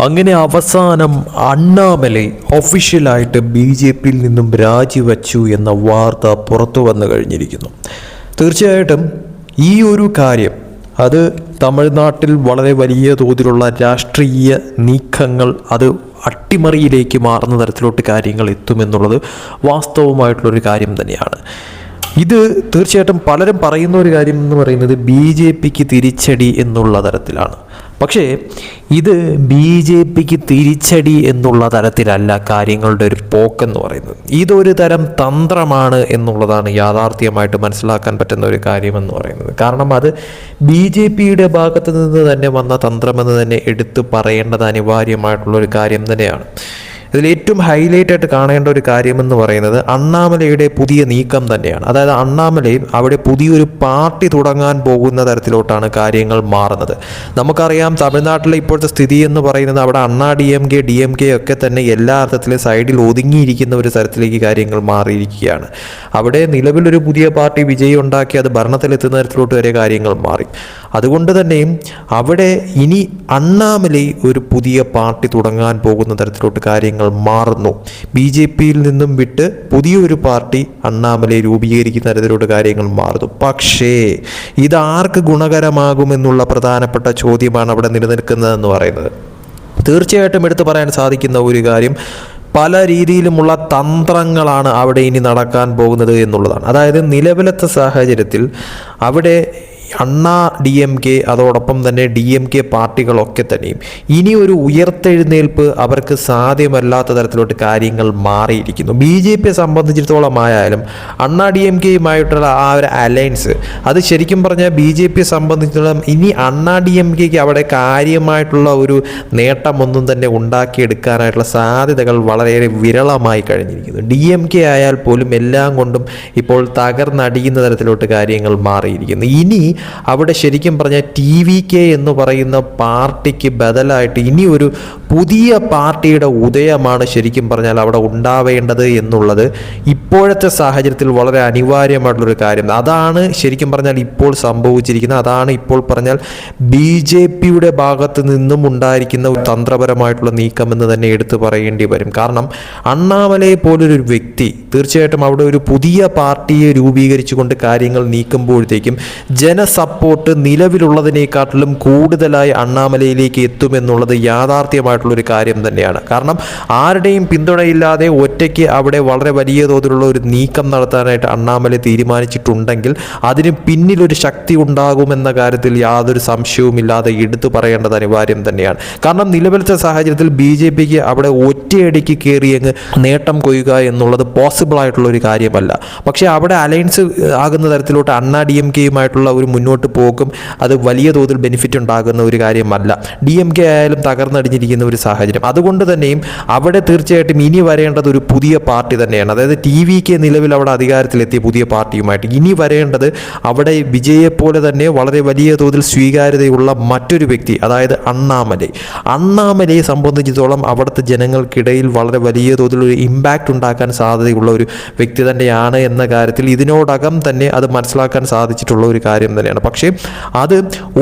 അങ്ങനെ അവസാനം അണ്ണാമലൈ ഒഫീഷ്യലായിട്ട് BJPയിൽ നിന്നും രാജിവെച്ചു എന്ന വാർത്ത പുറത്തു വന്നു കഴിഞ്ഞിരിക്കുന്നു. തീർച്ചയായിട്ടും ഈ ഒരു കാര്യം അത് തമിഴ്നാട്ടിൽ വളരെ വലിയ തോതിലുള്ള രാഷ്ട്രീയ നീക്കങ്ങൾ അത് അട്ടിമറിയിലേക്ക് മാറുന്ന തരത്തിലോട്ട് കാര്യങ്ങൾ എത്തുമെന്നുള്ളത് വാസ്തവമായിട്ടുള്ളൊരു കാര്യം തന്നെയാണ്. ഇത് തീർച്ചയായിട്ടും പലരും പറയുന്ന ഒരു കാര്യം എന്ന് പറയുന്നത് BJPക്ക് തിരിച്ചടി എന്നുള്ള തരത്തിലാണ്. പക്ഷേ ഇത് BJPക്ക് തിരിച്ചടി എന്നുള്ള തരത്തിലല്ല കാര്യങ്ങളുടെ ഒരു പോക്കെന്ന് പറയുന്നത്. ഇതൊരു തരം തന്ത്രമാണ് എന്നുള്ളതാണ് യാഥാർത്ഥ്യമായിട്ട് മനസ്സിലാക്കാൻ പറ്റുന്ന ഒരു കാര്യമെന്ന് പറയുന്നത്. കാരണം അത് BJPയുടെ ഭാഗത്ത് നിന്ന് തന്നെ വന്ന തന്ത്രമെന്ന് തന്നെ എടുത്തു പറയേണ്ടത് അനിവാര്യമായിട്ടുള്ളൊരു കാര്യം തന്നെയാണ്. ഇതിൽ ഏറ്റവും ഹൈലൈറ്റ് ആയിട്ട് കാണേണ്ട ഒരു കാര്യമെന്ന് പറയുന്നത് അണ്ണാമലയുടെ പുതിയ നീക്കം തന്നെയാണ്. അതായത് അണ്ണാമലയും അവിടെ പുതിയൊരു പാർട്ടി തുടങ്ങാൻ പോകുന്ന തരത്തിലോട്ടാണ് കാര്യങ്ങൾ മാറുന്നത്. നമുക്കറിയാം തമിഴ്നാട്ടിലെ ഇപ്പോഴത്തെ സ്ഥിതി എന്ന് പറയുന്നത് അവിടെ അണ്ണാ DMK ഒക്കെ തന്നെ എല്ലാ അർത്ഥത്തിലും സൈഡിൽ ഒതുങ്ങിയിരിക്കുന്ന ഒരു തരത്തിലേക്ക് കാര്യങ്ങൾ മാറിയിരിക്കുകയാണ്. അവിടെ നിലവിലൊരു പുതിയ പാർട്ടി വിജയം ഉണ്ടാക്കി അത് ഭരണത്തിലെത്തുന്ന തരത്തിലോട്ട് വരെ കാര്യങ്ങൾ മാറി. അതുകൊണ്ട് തന്നെയും അവിടെ ഇനി അണ്ണാമലൈ ഒരു പുതിയ പാർട്ടി തുടങ്ങാൻ പോകുന്ന തരത്തിലോട്ട് കാര്യങ്ങൾ മാറുന്നു. BJPയിൽ നിന്നും വിട്ട് പുതിയൊരു പാർട്ടി അണ്ണാമലൈ രൂപീകരിക്കുന്ന തരത്തിലോട്ട് കാര്യങ്ങൾ മാറുന്നു. പക്ഷേ ഇത് ആർക്ക് ഗുണകരമാകുമെന്നുള്ള പ്രധാനപ്പെട്ട ചോദ്യമാണ് അവിടെ നിലനിൽക്കുന്നതെന്ന് പറയുന്നത്. തീർച്ചയായിട്ടും എടുത്തു പറയാൻ സാധിക്കുന്ന ഒരു കാര്യം പല രീതിയിലുമുള്ള തന്ത്രങ്ങളാണ് അവിടെ ഇനി നടക്കാൻ പോകുന്നത് എന്നുള്ളതാണ്. അതായത് നിലവിലത്തെ സാഹചര്യത്തിൽ അവിടെ അണ്ണാ DMK അതോടൊപ്പം തന്നെ DMK പാർട്ടികളൊക്കെ തന്നെയും ഇനി ഒരു ഉയർത്തെഴുന്നേൽപ്പ് അവർക്ക് സാധ്യമല്ലാത്ത തരത്തിലോട്ട് കാര്യങ്ങൾ മാറിയിരിക്കുന്നു. BJPയെ സംബന്ധിച്ചിടത്തോളം ആയാലും അണ്ണാ DMKയുമായിട്ടുള്ള ആ ഒരു അലയൻസ് അത് ശരിക്കും പറഞ്ഞാൽ BJPയെ സംബന്ധിച്ചിടത്തോളം ഇനി അണ്ണാ DMKയ്ക്ക് അവിടെ കാര്യമായിട്ടുള്ള ഒരു നേട്ടമൊന്നും തന്നെ ഉണ്ടാക്കിയെടുക്കാനായിട്ടുള്ള സാധ്യതകൾ വളരെയേറെ വിരളമായി കഴിഞ്ഞിരിക്കുന്നു. DMK ആയാൽ പോലും എല്ലാം കൊണ്ടും ഇപ്പോൾ തകർന്നടിയുന്ന തരത്തിലോട്ട് കാര്യങ്ങൾ മാറിയിരിക്കുന്നു. ഇനി അവിടെ ശരിക്കും പറഞ്ഞാൽ TVK എന്ന് പറയുന്ന പാർട്ടിക്ക് ബദലായിട്ട് ഇനി ഒരു പുതിയ പാർട്ടിയുടെ ഉദയമാണ് ശരിക്കും പറഞ്ഞാൽ അവിടെ ഉണ്ടാവേണ്ടത് എന്നുള്ളത് ഇപ്പോഴത്തെ സാഹചര്യത്തിൽ വളരെ അനിവാര്യമായിട്ടുള്ളൊരു കാര്യം. അതാണ് ശരിക്കും പറഞ്ഞാൽ ഇപ്പോൾ സംഭവിച്ചിരിക്കുന്നത്. അതാണ് ഇപ്പോൾ പറഞ്ഞാൽ BJPയുടെ ഭാഗത്ത് നിന്നും ഉണ്ടായിരിക്കുന്ന ഒരു തന്ത്രപരമായിട്ടുള്ള നീക്കമെന്ന് തന്നെ എടുത്തു പറയേണ്ടി വരും. കാരണം അണ്ണാമലയെ പോലൊരു വ്യക്തി തീർച്ചയായിട്ടും അവിടെ ഒരു പുതിയ പാർട്ടിയെ രൂപീകരിച്ചുകൊണ്ട് കാര്യങ്ങൾ നീക്കുമ്പോഴത്തേക്കും സപ്പോർട്ട് നിലവിലുള്ളതിനേക്കാട്ടിലും കൂടുതലായി അണ്ണാമലയിലേക്ക് എത്തുമെന്നുള്ളത് യാഥാർത്ഥ്യമായിട്ടുള്ളൊരു കാര്യം തന്നെയാണ്. കാരണം ആരുടെയും പിന്തുണയില്ലാതെ ഒറ്റയ്ക്ക് അവിടെ വളരെ വലിയ തോതിലുള്ള ഒരു നീക്കം നടത്താനായിട്ട് അണ്ണാമല തീരുമാനിച്ചിട്ടുണ്ടെങ്കിൽ അതിന് പിന്നിലൊരു ശക്തി ഉണ്ടാകുമെന്ന കാര്യത്തിൽ യാതൊരു സംശയവുമില്ലാതെ എടുത്തു പറയേണ്ടത് അനിവാര്യം തന്നെയാണ്. കാരണം നിലവിലത്തെ സാഹചര്യത്തിൽ BJPക്ക് അവിടെ ഒറ്റയടിക്ക് കയറിയങ്ങ് നേട്ടം കൊയ്യുക എന്നുള്ളത് പോസിബിൾ ആയിട്ടുള്ള ഒരു കാര്യമല്ല. പക്ഷേ അവിടെ അലയൻസ് ആകുന്ന തരത്തിലോട്ട് അണ്ണാ DMKയുമായിട്ടുള്ള ഒരു മുന്നോട്ട് പോക്കും അത് വലിയ തോതിൽ ബെനിഫിറ്റ് ഉണ്ടാകുന്ന ഒരു കാര്യമല്ല. DMK ആയാലും തകർന്നടിഞ്ഞിരിക്കുന്ന ഒരു സാഹചര്യം. അതുകൊണ്ട് തന്നെയും അവിടെ തീർച്ചയായിട്ടും ഇനി വരേണ്ടത് ഒരു പുതിയ പാർട്ടി തന്നെയാണ്. അതായത് TVK നിലവിൽ അവിടെ അധികാരത്തിലെത്തിയ പുതിയ പാർട്ടിയുമായിട്ട് ഇനി വരേണ്ടത് അവിടെ വിജയെപ്പോലെ തന്നെ വളരെ വലിയ തോതിൽ സ്വീകാര്യതയുള്ള മറ്റൊരു വ്യക്തി, അതായത് അണ്ണാമലയെ സംബന്ധിച്ചിടത്തോളം അവിടുത്തെ ജനങ്ങൾക്കിടയിൽ വളരെ വലിയ തോതിൽ ഒരു ഇമ്പാക്റ്റ് ഉണ്ടാക്കാൻ സാധ്യതയുള്ള ഒരു വ്യക്തി തന്നെയാണ് എന്ന കാര്യത്തിൽ ഇതിനോടകം തന്നെ അത് മനസ്സിലാക്കാൻ സാധിച്ചിട്ടുള്ള ഒരു കാര്യം തന്നെയാണ്. പക്ഷേ അത്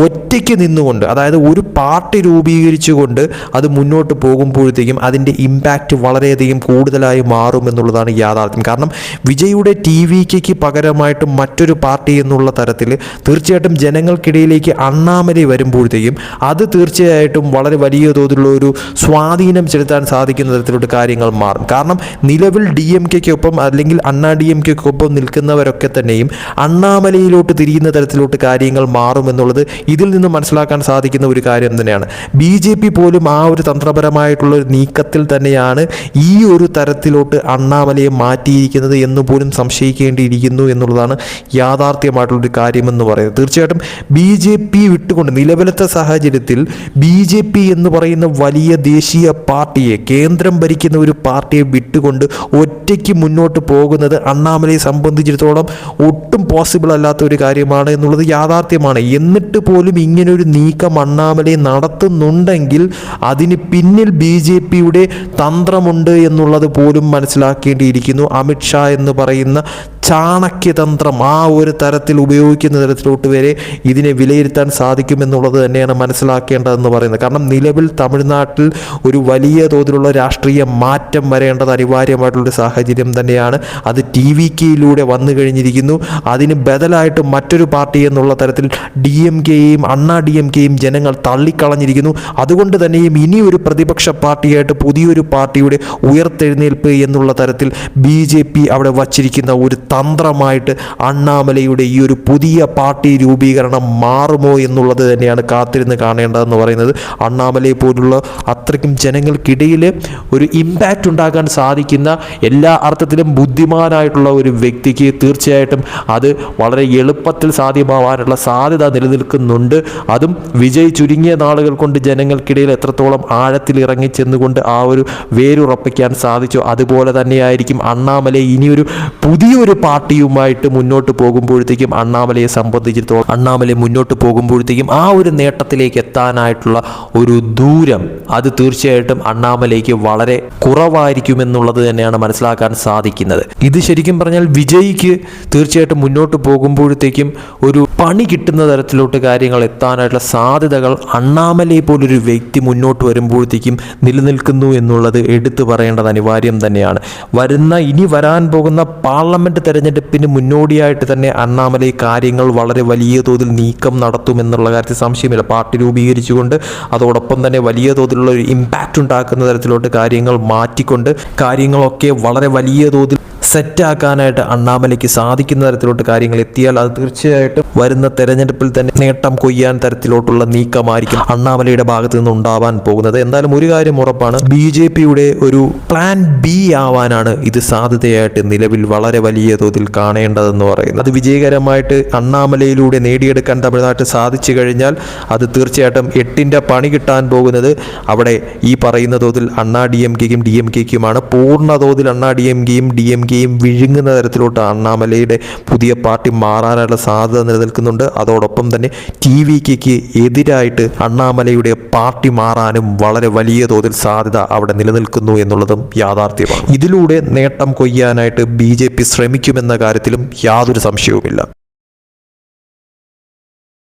ഒറ്റയ്ക്ക് നിന്നുകൊണ്ട്, അതായത് ഒരു പാർട്ടി രൂപീകരിച്ചുകൊണ്ട് അത് മുന്നോട്ട് പോകുമ്പോഴത്തേക്കും അതിൻ്റെ ഇമ്പാക്റ്റ് വളരെയധികം കൂടുതലായി മാറുമെന്നുള്ളതാണ് യാഥാർത്ഥ്യം. കാരണം വിജയുടെ TVKയ്ക്ക് പകരമായിട്ട് മറ്റൊരു പാർട്ടി എന്നുള്ള തരത്തിൽ തീർച്ചയായിട്ടും ജനങ്ങൾക്കിടയിലേക്ക് അണ്ണാമലൈ വരുമ്പോഴത്തേക്കും അത് തീർച്ചയായിട്ടും വളരെ വലിയ തോതിലുള്ള ഒരു സ്വാധീനം ചെലുത്താൻ സാധിക്കുന്ന തരത്തിലോട്ട് കാര്യങ്ങൾ മാറും. കാരണം നിലവിൽ DMKയ്ക്കൊപ്പം അല്ലെങ്കിൽ അണ്ണാ DMKയ്ക്കൊപ്പം നിൽക്കുന്നവരൊക്കെ തന്നെയും അണ്ണാമലയിലോട്ട് തിരിയുന്ന തരത്തിലോട്ട് കാര്യങ്ങൾ മാറുമെന്നുള്ളത് ഇതിൽ നിന്ന് മനസ്സിലാക്കാൻ സാധിക്കുന്ന ഒരു കാര്യം തന്നെയാണ്. BJP പോലും ആ ഒരു തന്ത്രപരമായിട്ടുള്ള ഒരു നീക്കത്തിൽ തന്നെയാണ് ഈ ഒരു തരത്തിലോട്ട് അണ്ണാമലയെ മാറ്റിയിരിക്കുന്നത് എന്ന് പോലും സംശയിക്കേണ്ടിയിരിക്കുന്നു എന്നുള്ളതാണ് യാഥാർത്ഥ്യമായിട്ടുള്ളൊരു കാര്യമെന്ന് പറയുന്നത്. തീർച്ചയായിട്ടും BJP വിട്ടുകൊണ്ട് നിലവിലത്തെ സാഹചര്യത്തിൽ BJP എന്ന് പറയുന്ന വലിയ ദേശീയ പാർട്ടിയെ, കേന്ദ്രം ഭരിക്കുന്ന ഒരു പാർട്ടിയെ വിട്ടുകൊണ്ട് ഒറ്റയ്ക്ക് മുന്നോട്ട് പോകുന്നത് അണ്ണാമലയെ സംബന്ധിച്ചിടത്തോളം ഒട്ടും പോസിബിൾ അല്ലാത്ത ഒരു കാര്യമാണ് എന്നുള്ളത് എന്നുള്ളത് യാഥാർത്ഥ്യമാണ്. എന്നിട്ട് പോലും ഇങ്ങനൊരു നീക്കം അണ്ണാമലൈ നടത്തുന്നുണ്ടെങ്കിൽ അതിന് പിന്നിൽ BJPയുടെ തന്ത്രമുണ്ട് എന്നുള്ളത് പോലും മനസ്സിലാക്കേണ്ടിയിരിക്കുന്നു. അമിത്ഷാ എന്ന് പറയുന്ന ചാണക്യതന്ത്രം ആ ഒരു തരത്തിൽ ഉപയോഗിക്കുന്ന തരത്തിലോട്ട് വരെ ഇതിനെ വിലയിരുത്താൻ സാധിക്കുമെന്നുള്ളത് തന്നെയാണ് മനസ്സിലാക്കേണ്ടതെന്ന് പറയുന്നത്. കാരണം നിലവിൽ തമിഴ്നാട്ടിൽ ഒരു വലിയ തോതിലുള്ള രാഷ്ട്രീയ മാറ്റം വരേണ്ടത് അനിവാര്യമായിട്ടുള്ളൊരു സാഹചര്യം തന്നെയാണ്. അത് TVKയിലൂടെ വന്നു കഴിഞ്ഞിരിക്കുന്നു. അതിന് ബദലായിട്ട് മറ്റൊരു പാർട്ടി എന്നുള്ള തരത്തിൽ DMKയും അണ്ണാ DMKയും ജനങ്ങൾ തള്ളിക്കളഞ്ഞിരിക്കുന്നു. അതുകൊണ്ട് തന്നെയും ഇനി ഒരു പ്രതിപക്ഷ പാർട്ടിയായിട്ട് പുതിയൊരു പാർട്ടിയുടെ ഉയർത്തെഴുന്നേൽപ്പ് എന്നുള്ള തരത്തിൽ BJP അവിടെ വച്ചിരിക്കുന്ന ഒരു തന്ത്രമായിട്ട് അണ്ണാമലൈയുടെ ഈ ഒരു പുതിയ പാർട്ടി രൂപീകരണം മാറുമോ എന്നുള്ളത് തന്നെയാണ് കാത്തിരുന്ന് കാണേണ്ടതെന്ന് പറയുന്നത്. അണ്ണാമലൈ പോലുള്ള അത്രയ്ക്കും ജനങ്ങൾക്കിടയിൽ ഒരു ഇമ്പാക്റ്റ് ഉണ്ടാക്കാൻ സാധിക്കുന്ന എല്ലാ അർത്ഥത്തിലും ബുദ്ധിമാനായിട്ടുള്ള ഒരു വ്യക്തിക്ക് തീർച്ചയായിട്ടും അത് വളരെ എളുപ്പത്തിൽ സാധ്യമാവാനുള്ള സാധ്യത നിലനിൽക്കുന്നുണ്ട്. അതും വിജയ് ചുരുങ്ങിയ നാളുകൾ കൊണ്ട് ജനങ്ങൾക്കിടയിൽ എത്രത്തോളം ആഴത്തിൽ ഇറങ്ങി ചെന്നുകൊണ്ട് ആ ഒരു വേരുറപ്പിക്കാൻ സാധിച്ചു. അതുപോലെ തന്നെയായിരിക്കും അണ്ണാമലൈ ഇനിയൊരു പുതിയൊരു പാർട്ടിയുമായിട്ട് മുന്നോട്ട് പോകുമ്പോഴത്തേക്കും അണ്ണാമലയെ സംബന്ധിച്ചിടത്തോളം അണ്ണാമലൈ മുന്നോട്ട് പോകുമ്പോഴത്തേക്കും ആ ഒരു നേട്ടത്തിലേക്ക് എത്താനായിട്ടുള്ള ഒരു ദൂരം അത് തീർച്ചയായിട്ടും അണ്ണാമലയ്ക്ക് വളരെ കുറവായിരിക്കുമെന്നുള്ളത് തന്നെയാണ് മനസ്സിലാക്കാൻ സാധിക്കുന്നത്. ഇത് ശരിക്കും പറഞ്ഞാൽ വിജയ്ക്ക് തീർച്ചയായിട്ടും മുന്നോട്ട് പോകുമ്പോഴത്തേക്കും ഒരു പണി കിട്ടുന്ന തരത്തിലോട്ട് കാര്യങ്ങൾ എത്താനായിട്ടുള്ള സാധ്യതകൾ അണ്ണാമലൈ പോലൊരു വ്യക്തി മുന്നോട്ട് വരുമ്പോഴത്തേക്കും നിലനിൽക്കുന്നു എന്നുള്ളത് എടുത്തു പറയേണ്ടത് അനിവാര്യം തന്നെയാണ്. ഇനി വരാൻ പോകുന്ന പാർലമെന്റ് തെരഞ്ഞെടുപ്പിന് മുന്നോടിയായിട്ട് തന്നെ അണ്ണാമലൈ കാര്യങ്ങൾ വളരെ വലിയ തോതിൽ നീക്കം നടത്തുമെന്നുള്ള കാര്യത്തിൽ സംശയമില്ല. പാർട്ടി രൂപീകരിച്ചുകൊണ്ട് അതോടൊപ്പം തന്നെ വലിയ തോതിലുള്ള ഒരു ഇമ്പാക്റ്റ് ഉണ്ടാക്കുന്ന തരത്തിലോട്ട് കാര്യങ്ങൾ മാറ്റിക്കൊണ്ട് കാര്യങ്ങളൊക്കെ വളരെ വലിയ തോതിൽ സെറ്റാക്കാനായിട്ട് അണ്ണാമലയ്ക്ക് സാധിക്കുന്ന തരത്തിലോട്ട് കാര്യങ്ങൾ എത്തിയാൽ അത് തീർച്ചയായിട്ടും വരുന്ന തെരഞ്ഞെടുപ്പിൽ തന്നെ നേട്ടം കൊയ്യാൻ തരത്തിലോട്ടുള്ള നീക്കമായിരിക്കും അണ്ണാമലയുടെ ഭാഗത്തു നിന്ന് ഉണ്ടാവാൻ പോകുന്നത്. എന്തായാലും ഒരു കാര്യം ഉറപ്പാണ്, BJPയുടെ ഒരു പ്ലാൻ B ആവാനാണ് ഇത് സാധ്യതയായിട്ട് നിലവിൽ വളരെ വലിയ തോതിൽ കാണേണ്ടതെന്ന് പറയുന്നത്. അത് വിജയകരമായിട്ട് അണ്ണാമലയിലൂടെ നേടിയെടുക്കാൻ തമിഴ്നാട്ടിൽ സാധിച്ചു കഴിഞ്ഞാൽ അത് തീർച്ചയായിട്ടും 8ന്റെ പണി കിട്ടാൻ പോകുന്നത് അവിടെ ഈ പറയുന്ന തോതിൽ അണ്ണാ DMKയ്ക്കും DMKയ്ക്കുമാണ്. പൂർണ്ണ തോതിൽ അണ്ണാ DMKയും DMKയും വിഴുങ്ങുന്ന തരത്തിലോട്ട് അണ്ണാമലയുടെ പുതിയ പാർട്ടി മാറാനുള്ള സാധ്യത നിലനിൽക്കുന്നുണ്ട്. അതോടൊപ്പം തന്നെ TVKയ്ക്ക് എതിരായിട്ട് അണ്ണാമലയുടെ പാർട്ടി മാറാനും വളരെ വലിയ തോതിൽ സാധ്യത അവിടെ നിലനിൽക്കുന്നു എന്നുള്ളതും യാഥാർത്ഥ്യമാണ്. ഇതിലൂടെ നേട്ടം കൊയ്യാനായിട്ട് BJP ശ്രമിക്കുമെന്ന കാര്യത്തിലും യാതൊരു സംശയവുമില്ല.